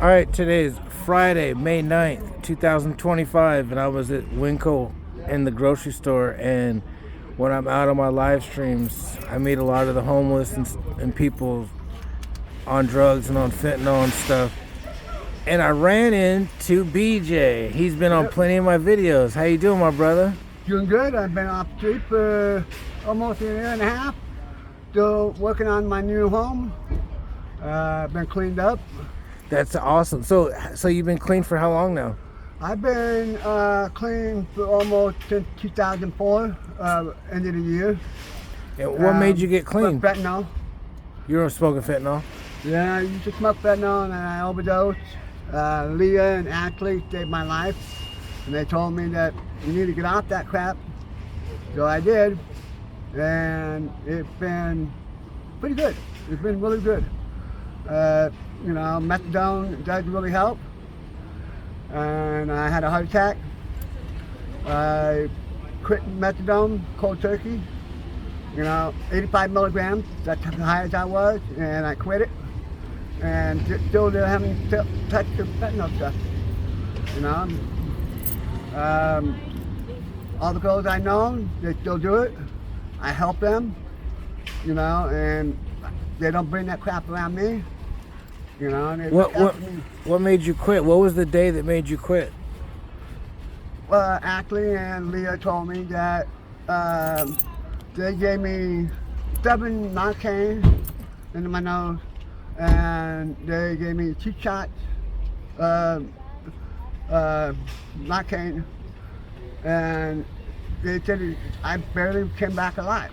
All right, today is Friday, May 9th, 2025, and I was at Winco in the grocery store. And when I'm out on my live streams, I meet a lot of the homeless and people on drugs and on fentanyl and stuff. And I ran into BJ. He's been on plenty of my videos. How you doing, my brother? Doing good. I've been off the street for almost a year and a half. Still working on my new home. Been cleaned up. That's awesome. So you've been clean for how long now? I've been clean for almost since 2004, end of the year. And what made you get clean? Fentanyl. You were smoking fentanyl? Yeah, I used to smoke fentanyl and I overdosed. Leah and Ashley saved my life. And they told me that you need to get off that crap. So I did. And it's been pretty good. It's been really good. Methadone does really help. And I had a heart attack. I quit methadone cold turkey. 85 milligrams. That's as high as I was, and I quit it. And still haven't touched the fentanyl stuff. All the girls I know, they still do it. I help them, and they don't bring that crap around me. What made you quit? What was the day that made you quit? Well, Ashley and Leah told me that they gave me 7 Narcan into my nose, and they gave me 2 shots Narcan, and they said I barely came back alive,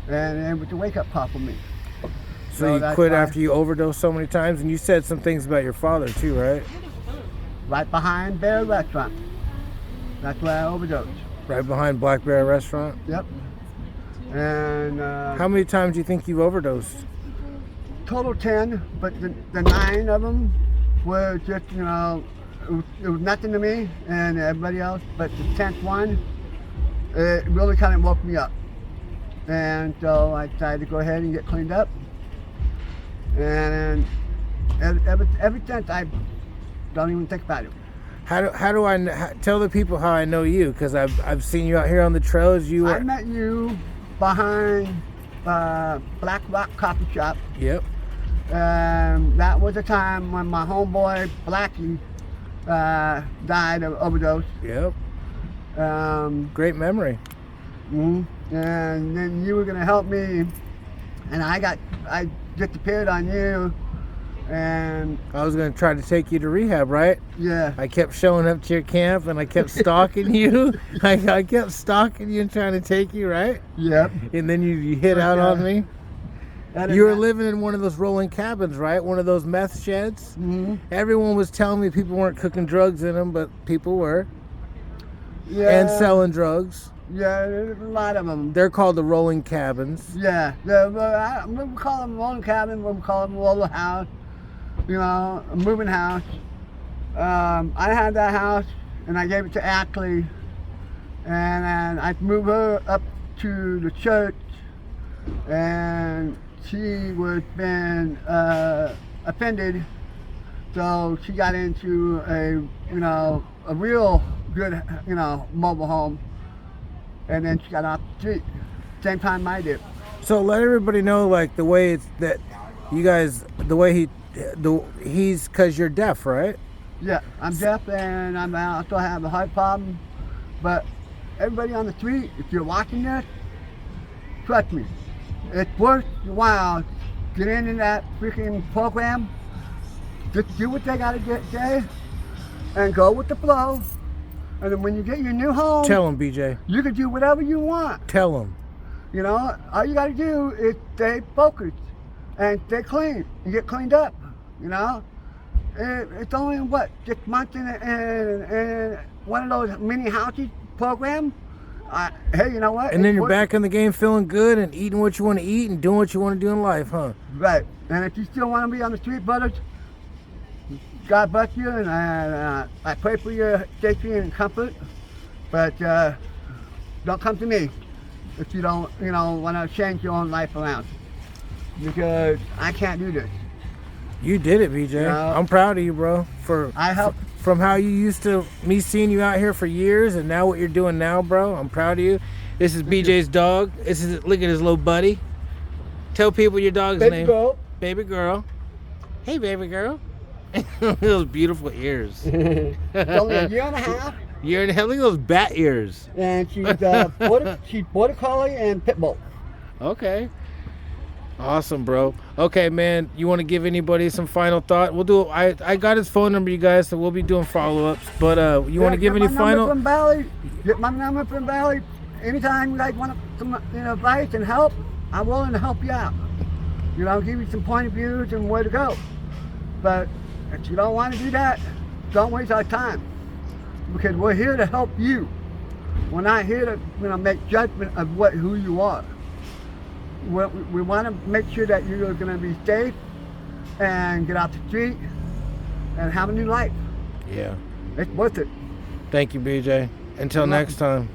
and it was a wake-up call for me. So you quit after you overdosed so many times, and you said some things about your father too, right? Right behind Bear Restaurant. That's where I overdosed. Right behind Black Bear Restaurant? Yep. And how many times do you think you've overdosed? Total 10, but the 9 of them were just, it was nothing to me and everybody else, but the 10th one, it really kind of woke me up. And so I decided to go ahead and get cleaned up. And ever since, I don't even think about it. How do I tell the people how I know you? Because I've seen you out here on the trails. I met you behind Black Rock Coffee Shop. Yep. That was the time when my homeboy Blackie died of overdose. Yep. Great memory. Mm-hmm. And then you were gonna help me, and I disappeared on you, and I was gonna try to take you to rehab, right? Yeah. I kept showing up to your camp, and I kept stalking you. I kept stalking you and trying to take you, right? Yep. And then you hit out on me. You were living in one of those rolling cabins, right? One of those meth sheds. Mm-hmm. Everyone was telling me people weren't cooking drugs in them, but people were. Yeah. And selling drugs. Yeah, there's a lot of them. They're called the rolling cabins. Yeah, we call them rolling cabin, we call them roller house, a moving house. I had that house and I gave it to Ashley, and I moved her up to the church, and she was been offended, so she got into a real good, mobile home. And then she got off the street, same time I did. So let everybody know, like, the way it's that you guys, the way he's, because you're deaf, right? Yeah, I'm deaf and I also have a heart problem. But everybody on the street, if you're watching this, trust me, it's worth your while. Get into that freaking program, just do what they gotta say, and go with the flow. And then when you get your new home, tell them, BJ. You can do whatever you want. Tell them. All you got to do is stay focused and stay clean and get cleaned up. It's only just months in one of those mini houses program. Hey, you know what? And then you're back in the game, feeling good and eating what you want to eat and doing what you want to do in life, huh? Right. And if you still want to be on the street, brothers, God bless you, and I pray for your safety and comfort, but don't come to me if you don't, want to change your own life around, because I can't do this. You did it, BJ. Yeah. I'm proud of you, bro. I helped. From how you used to me seeing you out here for years, and now what you're doing now, bro. I'm proud of you. This is BJ's dog. Look at his little buddy. Tell people your dog's Baby name. girl. Baby girl. Hey, baby girl. Those beautiful ears. It's only a year and a half, Look at those bat ears. and she's border collie and pit bull. Okay. Awesome, bro. Okay, man. You want to give anybody some final thought? We'll do. I got his phone number, you guys, so we'll be doing follow-ups. But you want to give any final? Get my number from Valley. Anytime you guys want some advice and help, I'm willing to help you out. Give you some point of views and where to go. But if you don't want to do that, don't waste our time, because we're here to help you. We're not here to make judgment of who you are. We want to make sure that you're going to be safe and get out the street and have a new life. Yeah. It's worth it. Thank you, BJ. Until next time.